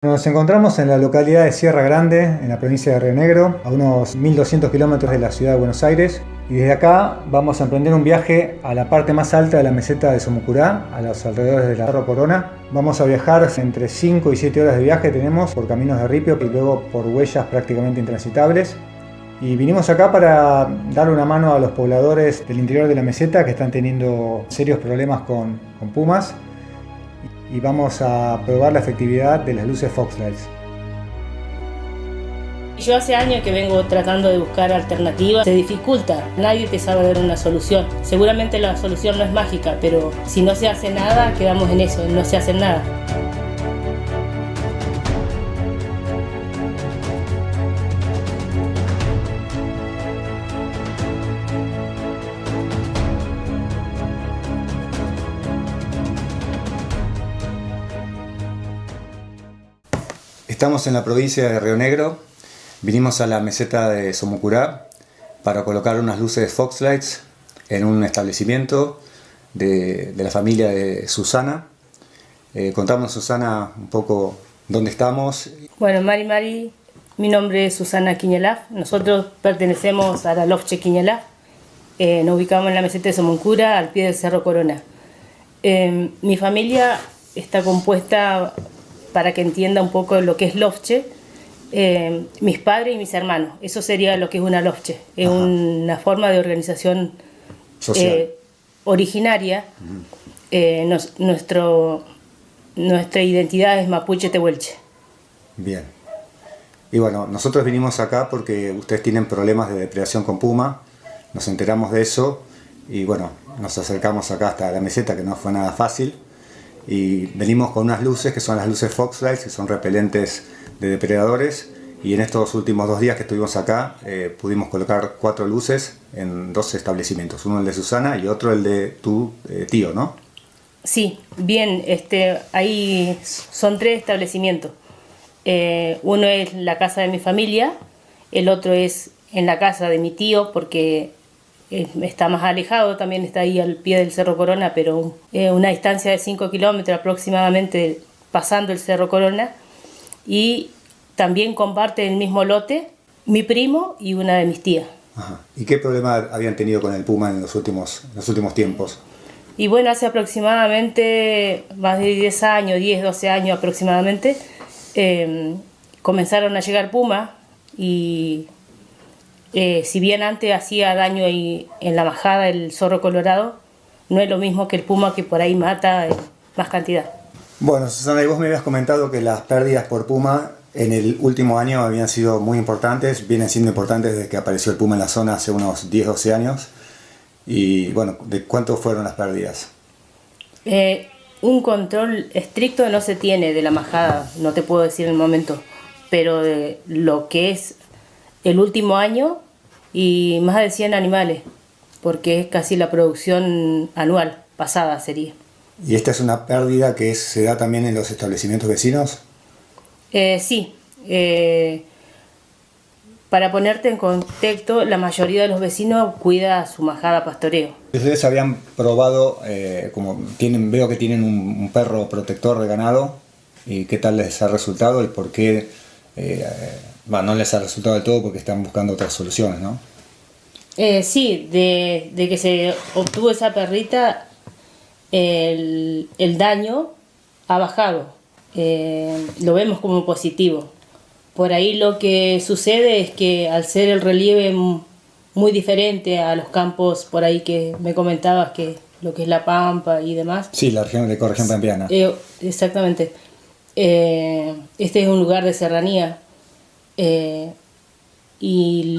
Nos encontramos en la localidad de Sierra Grande, en la provincia de Río Negro, a unos 1200 kilómetros de la ciudad de Buenos Aires. Y desde acá vamos a emprender un viaje a la parte más alta de la meseta de Somucurá, a los alrededores de la Cerro Corona. Vamos a viajar entre 5 y 7 horas de viaje tenemos por caminos de ripio y luego por huellas prácticamente intransitables. Y vinimos acá para darle una mano a los pobladores del interior de la meseta que están teniendo serios problemas con pumas. Y vamos a probar la efectividad de las luces Foxlights. Yo hace años que vengo tratando de buscar alternativas, se dificulta, nadie te sabe dar una solución. Seguramente la solución no es mágica, pero si no se hace nada, quedamos en eso, no se hace nada. Estamos en la provincia de Río Negro, vinimos a la meseta de Somucurá para colocar unas luces Foxlights en un establecimiento de la familia de Susana. Contamos, Susana, un poco dónde estamos. Bueno, Mari, mi nombre es Susana Quiñelaf, nosotros pertenecemos a la Lofche Quiñelaf, nos ubicamos en la meseta de Somucurá, al pie del Cerro Corona. Mi familia está compuesta, para que entienda un poco lo que es Lofche, mis padres y mis hermanos. Eso sería lo que es una Lofche. Es una forma de organización social originaria. Nuestra identidad es mapuche tehuelche. Bien. Y bueno, nosotros vinimos acá porque ustedes tienen problemas de depredación con puma. Nos enteramos de eso y bueno, nos acercamos acá hasta la meseta, que no fue nada fácil. Y venimos con unas luces que son las luces Foxlights, que son repelentes de depredadores. Y en estos últimos 2 días que estuvimos acá pudimos colocar 4 luces en 2 establecimientos. Uno el de Susana y otro el de tu tío, ¿no? Sí, bien, ahí son 3 establecimientos. Uno es la casa de mi familia, el otro es en la casa de mi tío, porque está más alejado, también está ahí al pie del Cerro Corona, pero una distancia de 5 kilómetros aproximadamente pasando el Cerro Corona. Y también comparte el mismo lote mi primo y una de mis tías. Ajá. ¿Y qué problema habían tenido con el puma en los últimos tiempos? Y bueno, hace aproximadamente más de 10 años, 10, 12 años aproximadamente, comenzaron a llegar pumas y si bien antes hacía daño ahí en la majada el zorro colorado, no es lo mismo que el puma, que por ahí mata en más cantidad. Bueno, Susana, y vos me habías comentado que las pérdidas por puma en el último año habían sido muy importantes, vienen siendo importantes desde que apareció el puma en la zona hace unos 10, 12 años. Y bueno, ¿de cuánto fueron las pérdidas? Un control estricto no se tiene de la majada, no te puedo decir en el momento, pero de lo que es el último año y más de 100 animales, porque es casi la producción anual pasada sería. ¿Y esta es una pérdida que se da también en los establecimientos vecinos? Sí, para ponerte en contexto, la mayoría de los vecinos cuida su majada pastoreo. ¿Ustedes habían probado, veo que tienen un perro protector de ganado, y qué tal les ha resultado y por qué no les ha resultado del todo, porque están buscando otras soluciones, ¿no? Sí, de que se obtuvo esa perrita, el daño ha bajado. Lo vemos como positivo. Por ahí lo que sucede es que al ser el relieve muy diferente a los campos por ahí que me comentabas, que lo que es la Pampa y demás. Sí, la región de ecorregión pampeana. Exactamente. Este es un lugar de serranía. Y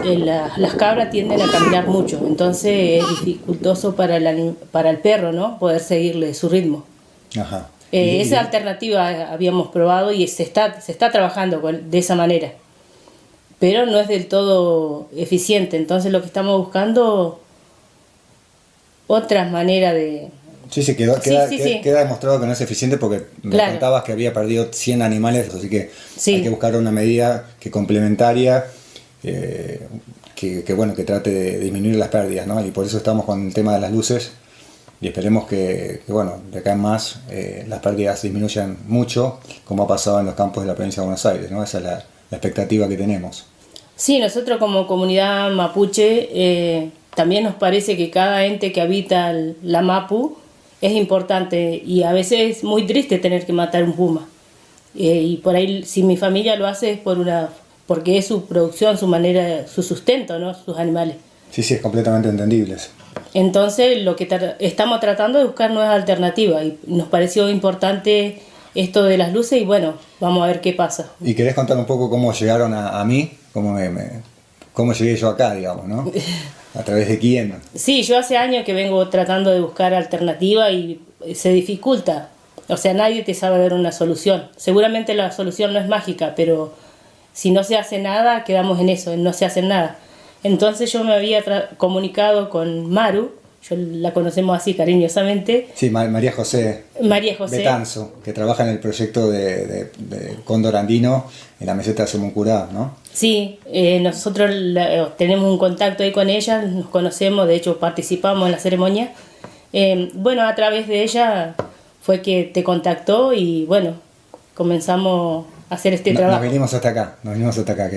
las cabras tienden a caminar mucho, entonces es dificultoso para el perro, ¿no?, poder seguirle su ritmo. Ajá. Esa alternativa habíamos probado y se está trabajando de esa manera, pero no es del todo eficiente, entonces lo que estamos buscando otras maneras de... Sí, queda demostrado que no es eficiente, porque me contabas que había perdido 100 animales, así que hay que buscar una medida complementaria que trate de disminuir las pérdidas, ¿no? Y por eso estamos con el tema de las luces, y esperemos que, bueno, de acá en más las pérdidas disminuyan mucho, como ha pasado en los campos de la provincia de Buenos Aires, ¿no? Esa es la expectativa que tenemos. Sí, nosotros como comunidad mapuche también nos parece que cada ente que habita la Mapu es importante y a veces es muy triste tener que matar un puma. Y por ahí, si mi familia lo hace es porque es su producción, su manera, su sustento, ¿no? Sus animales. Sí, sí, es completamente entendible eso. Entonces, lo que estamos tratando de buscar nuevas alternativas y nos pareció importante esto de las luces y bueno, vamos a ver qué pasa. ¿Y querés contar un poco cómo llegaron a mí? ¿Cómo llegué yo acá, digamos, ¿no? ¿A través de quién? Sí, yo hace años que vengo tratando de buscar alternativa y se dificulta. O sea, nadie te sabe dar una solución. Seguramente la solución no es mágica, pero si no se hace nada, quedamos en eso, en no se hace nada. Entonces yo me había comunicado con Maru, yo la conocemos así cariñosamente. Sí, María José. María José Betanzo, que trabaja en el proyecto de Cóndor Andino en la meseta de Somuncurá, ¿no? Sí, nosotros tenemos un contacto ahí con ella, nos conocemos, de hecho participamos en la ceremonia. Bueno, a través de ella fue que te contactó y bueno, comenzamos a hacer este trabajo. Nos vinimos hasta acá,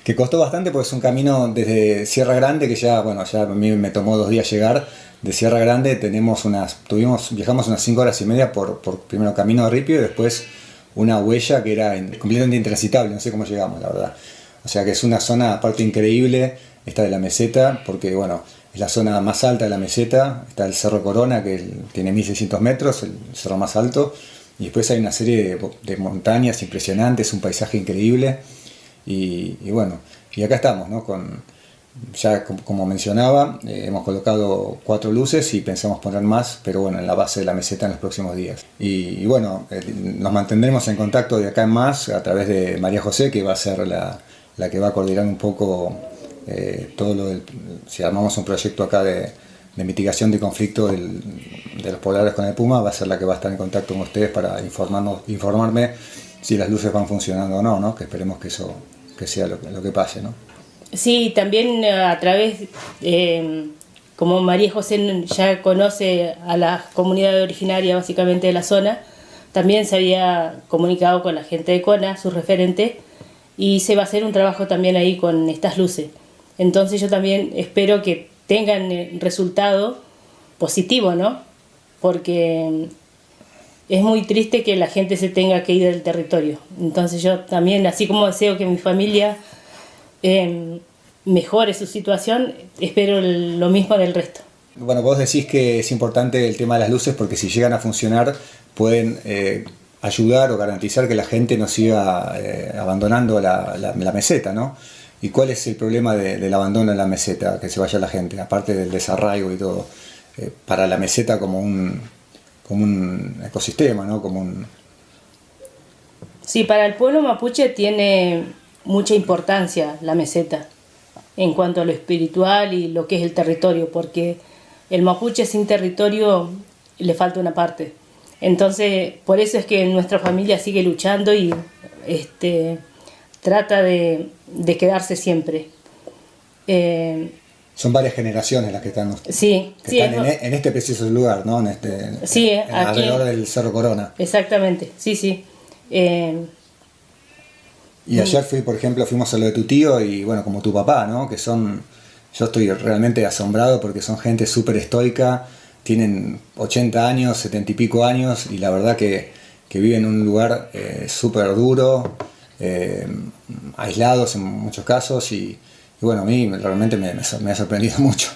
que costó bastante porque es un camino desde Sierra Grande, que ya a mí me tomó 2 días llegar. De Sierra Grande viajamos unas 5 horas y media por primero camino de ripio y después una huella que era completamente intransitable, no sé cómo llegamos, la verdad. O sea que es una zona aparte increíble, esta de la meseta, porque bueno, es la zona más alta de la meseta, está el Cerro Corona, que tiene 1600 metros, el cerro más alto, y después hay una serie de montañas impresionantes, un paisaje increíble, y bueno, y acá estamos, ¿no? Como mencionaba, hemos colocado 4 luces y pensamos poner más, pero bueno, en la base de la meseta en los próximos días. Y bueno, nos mantendremos en contacto de acá en más a través de María José, que va a ser la que va a coordinar un poco si armamos un proyecto acá de mitigación de conflicto de los pobladores con el puma, va a ser la que va a estar en contacto con ustedes para informarme si las luces van funcionando o no, ¿no? Que esperemos que eso que sea lo que pase, ¿no? Sí, también a través, como María José ya conoce a la comunidad originaria básicamente de la zona, también se había comunicado con la gente de CONA, su referente, y se va a hacer un trabajo también ahí con estas luces. Entonces yo también espero que tengan resultado positivo, ¿no? Porque es muy triste que la gente se tenga que ir del territorio. Entonces yo también, así como deseo que mi familia mejore su situación, espero lo mismo del resto. Bueno, vos decís que es importante el tema de las luces porque si llegan a funcionar pueden ayudar o garantizar que la gente no siga abandonando la meseta, ¿no? ¿Y cuál es el problema del abandono en la meseta, que se vaya la gente, aparte del desarraigo y todo, para la meseta como un ecosistema, ¿no? Sí, para el pueblo mapuche tiene mucha importancia la meseta en cuanto a lo espiritual y lo que es el territorio, porque el mapuche sin territorio le falta una parte. Entonces, por eso es que nuestra familia sigue luchando y trata de quedarse siempre. Son varias generaciones las que están, en este preciso lugar, ¿no? Alrededor del Cerro Corona. Exactamente, sí. Y ayer fuimos a lo de tu tío y bueno, como tu papá, ¿no? Yo estoy realmente asombrado porque son gente súper estoica, tienen 80 años, 70 y pico años y la verdad que viven en un lugar súper duro, aislados en muchos casos y bueno, a mí realmente me ha sorprendido mucho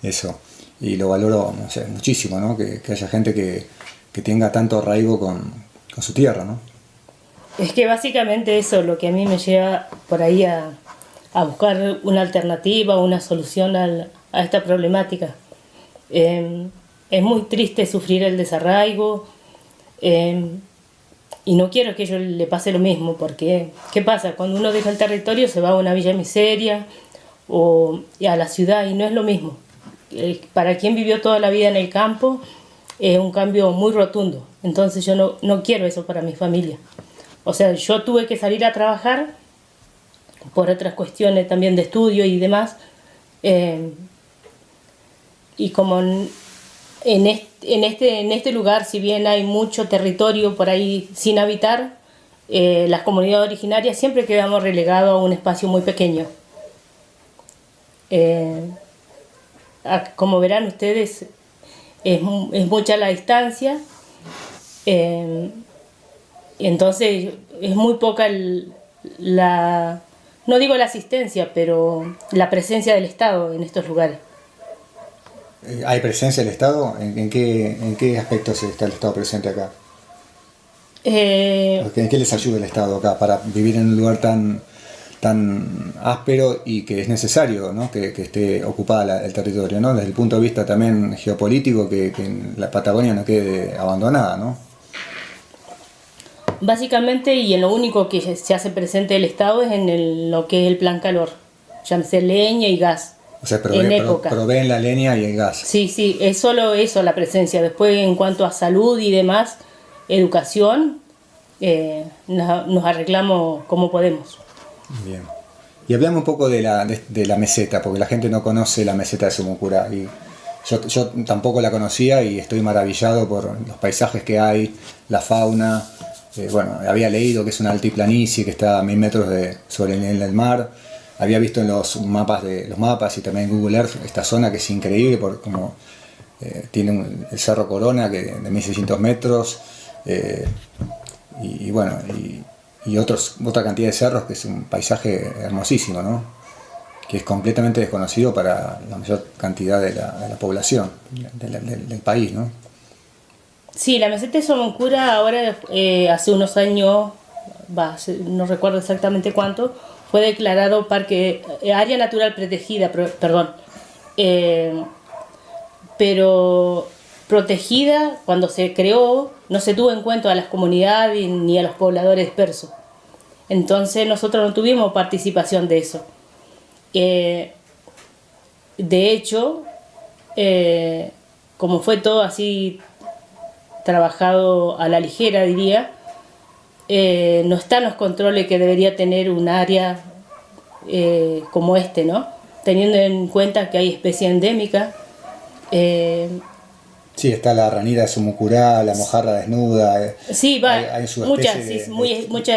eso y lo valoro, no sé, muchísimo, ¿no? Que haya gente que tenga tanto arraigo con su tierra, ¿no? Es que básicamente eso es lo que a mí me lleva por ahí a buscar una alternativa, una solución a esta problemática. Es muy triste sufrir el desarraigo y no quiero que a ellos le pase lo mismo, porque ¿qué pasa? Cuando uno deja el territorio se va a una villa miseria o a la ciudad y no es lo mismo. Para quien vivió toda la vida en el campo es un cambio muy rotundo, entonces yo no quiero eso para mi familia. O sea, yo tuve que salir a trabajar por otras cuestiones también de estudio y demás. Y como En este lugar, si bien hay mucho territorio por ahí sin habitar, las comunidades originarias siempre quedamos relegados a un espacio muy pequeño. Como verán ustedes, es mucha la distancia, entonces es muy poca no digo la asistencia, pero la presencia del Estado en estos lugares. ¿Hay presencia del Estado? ¿En qué aspectos está el Estado presente acá? ¿En qué les ayuda el Estado acá para vivir en un lugar tan áspero y que es necesario, ¿no? que esté ocupada el territorio, ¿no? Desde el punto de vista también geopolítico, que la Patagonia no quede abandonada, ¿no? Básicamente, y en lo único que se hace presente el Estado es en lo que es el plan calor, llámese leña y gas. O sea, proveen la leña y el gas. Sí, es solo eso la presencia. Después, en cuanto a salud y demás, educación, nos arreglamos como podemos. Bien. Y hablamos un poco de la meseta, porque la gente no conoce la meseta de Sumucurá. Y yo tampoco la conocía y estoy maravillado por los paisajes que hay, la fauna. Bueno, había leído que es una altiplanicie que está a 1000 metros sobre el nivel del mar. Había visto en los mapas y también en Google Earth esta zona que es increíble, por como tiene el Cerro Corona que de 1600 metros y bueno, y otra cantidad de cerros, que es un paisaje hermosísimo, ¿no? Que es completamente desconocido para la mayor cantidad de la población del país, ¿no? Sí, la meseta de Somoncura ahora, hace unos años, no recuerdo exactamente cuánto, fue declarado área natural protegida, pero protegida cuando se creó, no se tuvo en cuenta a las comunidades ni a los pobladores dispersos. Entonces nosotros no tuvimos participación de eso. De hecho, como fue todo así trabajado a la ligera, diría, no están los controles que debería tener un área como ¿no? Teniendo en cuenta que hay especies endémicas. Sí, está la ranira de Sumucurá, la mojarra desnuda. Sí, hay muchas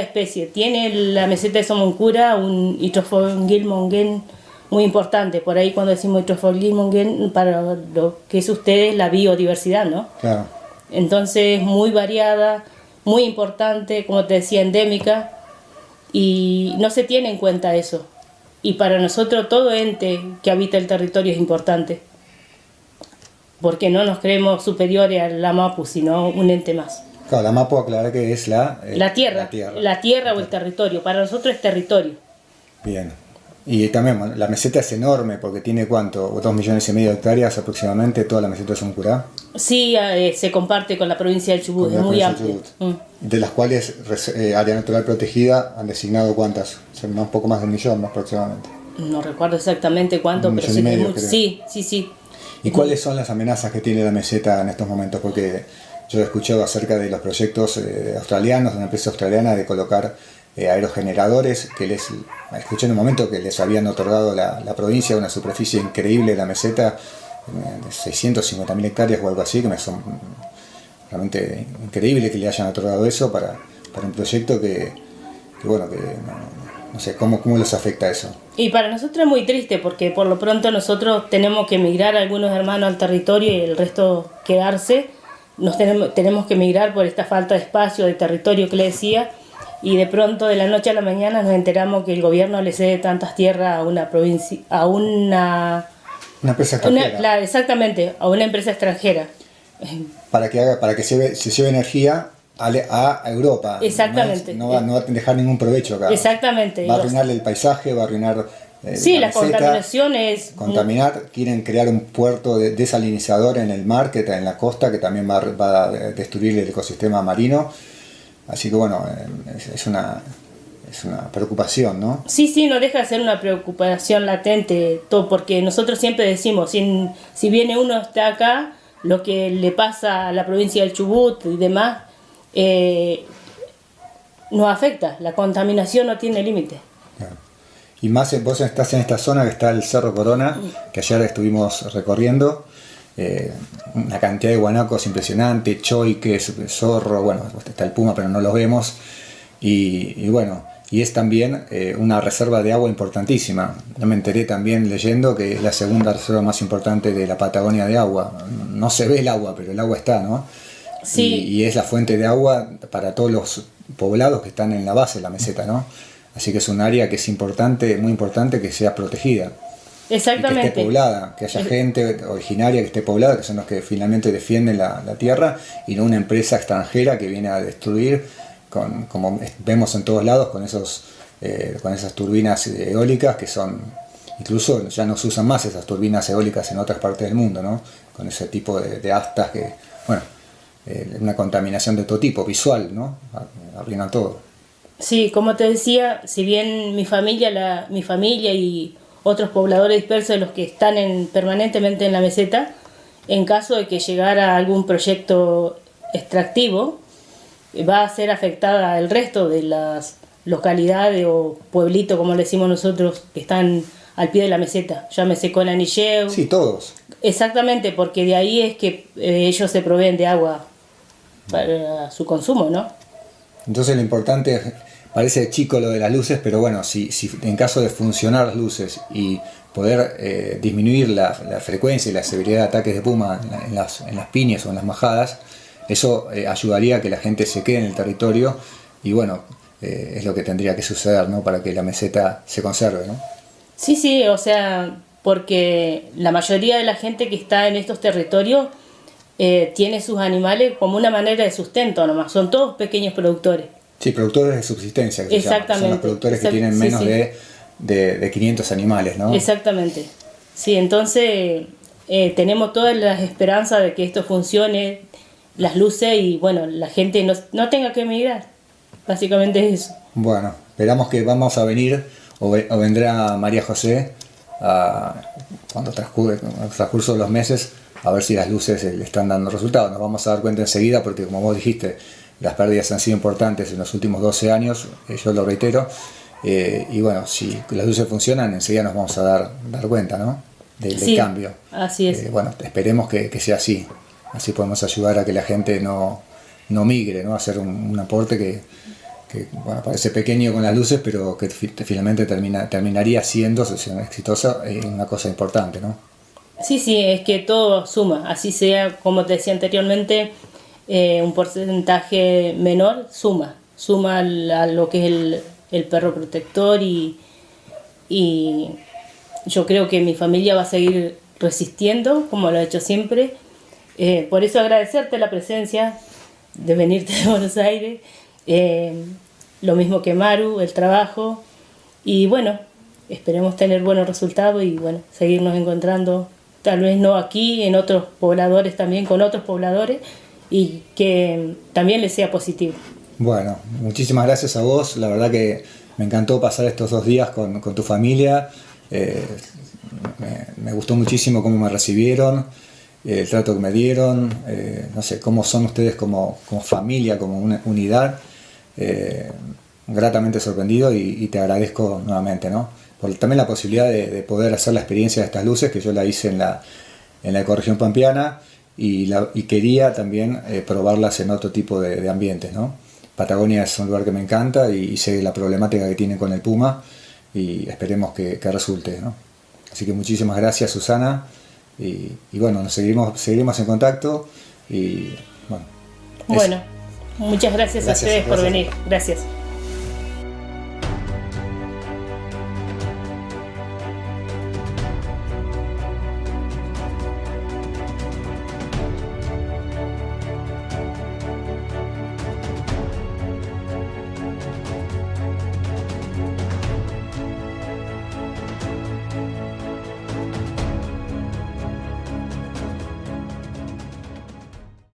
especies. Tiene la meseta de Somoncura un Itrophogilmongen muy importante. Por ahí cuando decimos Itrophogilmongen, para lo que es ustedes la biodiversidad, ¿no? Claro. Entonces, muy variada, muy importante, como te decía, endémica, y no se tiene en cuenta eso. Y para nosotros todo ente que habita el territorio es importante, porque no nos creemos superiores a la Mapu, sino un ente más. Claro, la Mapu, aclarar que es la tierra o el territorio. Para nosotros es territorio. Bien. Y también, bueno, la meseta es enorme, porque tiene ¿cuánto? 2,5 millones de hectáreas aproximadamente, toda la meseta de Sumucurá. Sí, se comparte con la provincia del Chubut, es muy amplia. De las cuales área natural protegida han designado ¿cuántas? Un poco más de 1 millón, más aproximadamente. No recuerdo exactamente cuánto, pero sí, medio, sí. ¿Y cuáles son las amenazas que tiene la meseta en estos momentos? Porque yo he escuchado acerca de los proyectos australianos, de una empresa australiana, de colocar aerogeneradores, escuché en un momento que les habían otorgado la provincia una superficie increíble de la meseta, de 650.000 hectáreas o algo así, que me son realmente increíble que le hayan otorgado eso para un proyecto que no sé, ¿cómo les afecta eso? Y para nosotros es muy triste, porque por lo pronto nosotros tenemos que emigrar algunos hermanos al territorio y el resto quedarse. Tenemos que emigrar por esta falta de espacio, de territorio que le decía, y de pronto de la noche a la mañana nos enteramos que el gobierno le cede tantas tierras a una provincia, a una empresa extranjera. Claro, exactamente, a una empresa extranjera. Para que se lleve energía a Europa. Exactamente. No va a dejar ningún provecho acá. Exactamente. Va a arruinar el paisaje, va a arruinar la contaminación es... Contaminar, quieren crear un puerto desalinizador en el mar, en la costa, que también va a destruir el ecosistema marino. Así que bueno, es una preocupación, ¿no? Sí, no deja de ser una preocupación latente, todo, porque nosotros siempre decimos, si viene uno está acá, lo que le pasa a la provincia del Chubut y demás, nos afecta. La contaminación no tiene límite. Claro. Y más vos estás en esta zona que está el Cerro Corona, que ayer estuvimos recorriendo, una cantidad de guanacos impresionante, choiques, zorro, bueno, está el puma pero no los vemos, y bueno, y es también una reserva de agua importantísima. Yo me enteré también leyendo que es la segunda reserva más importante de la Patagonia de agua. No se ve el agua, pero el agua está, ¿no? Sí. Y es la fuente de agua para todos los poblados que están en la base de la meseta, ¿no? Así que es un área que es importante, muy importante que sea protegida. Exactamente. Y que esté poblada, que haya gente originaria que esté poblada, que son los que finalmente defienden la tierra, y no una empresa extranjera que viene a destruir, como vemos en todos lados, con esas turbinas eólicas que son, incluso ya no se usan más esas turbinas eólicas en otras partes del mundo, ¿no? Con ese tipo de astas que, bueno, una contaminación de todo tipo, visual, ¿no? Arruina todo. Sí, como te decía, si bien mi familia y otros pobladores dispersos de los que están permanentemente en la meseta, en caso de que llegara algún proyecto extractivo, va a ser afectada el resto de las localidades o pueblitos, como le decimos nosotros, que están al pie de la meseta. Llámese Conanilleu. Sí, todos. Exactamente, porque de ahí es que ellos se proveen de agua para su consumo, ¿no? Entonces lo importante, parece chico lo de las luces, pero bueno, si en caso de funcionar las luces y poder disminuir la frecuencia y la severidad de ataques de puma en las piñas o en las majadas, eso ayudaría a que la gente se quede en el territorio, y bueno, es lo que tendría que suceder, ¿no? Para que la meseta se conserve, ¿no? Sí, o sea, porque la mayoría de la gente que está en estos territorios tiene sus animales como una manera de sustento nomás, son todos pequeños productores. Sí, productores de subsistencia, que se llaman. Son los productores que tienen menos de 500 animales, ¿no? Exactamente. Sí, entonces tenemos todas las esperanzas de que esto funcione, las luces, y bueno, la gente no tenga que emigrar. Básicamente es eso. Bueno, esperamos que vamos a venir, o vendrá María José cuando transcurso de los meses, a ver si las luces le están dando resultados. Nos vamos a dar cuenta enseguida, porque como vos dijiste, las pérdidas han sido importantes en los últimos 12 años, yo lo reitero, y bueno, si las luces funcionan, enseguida nos vamos a dar cuenta, ¿no? Del cambio. Así es. Bueno, esperemos que sea así podemos ayudar a que la gente no migre, ¿no? A hacer un aporte que bueno, parece pequeño con las luces, pero que finalmente terminaría siendo, si es exitosa, una cosa importante, ¿no? Sí, es que todo suma, así sea, como te decía anteriormente, un porcentaje menor suma a lo que es el perro protector, y yo creo que mi familia va a seguir resistiendo como lo ha hecho siempre. Por eso agradecerte la presencia de venirte de Buenos Aires, lo mismo que Maru, el trabajo, y bueno, esperemos tener buenos resultados y bueno, seguirnos encontrando, tal vez no aquí, en otros pobladores también, con otros pobladores, y que también les sea positivo. Bueno, muchísimas gracias a vos, la verdad que me encantó pasar estos 2 días con tu familia, me gustó muchísimo cómo me recibieron, el trato que me dieron, no sé, cómo son ustedes como familia, como una unidad, gratamente sorprendido, y te agradezco nuevamente, ¿no? Por también la posibilidad de poder hacer la experiencia de estas luces, que yo la hice en la ecorregión pampeana, y quería también probarlas en otro tipo de ambientes, ¿no? Patagonia es un lugar que me encanta, y sé la problemática que tienen con el puma, y esperemos que resulte, ¿no? Así que muchísimas gracias, Susana, y bueno, nos seguiremos en contacto, y bueno. Bueno, muchas gracias a ustedes por venir. Gracias.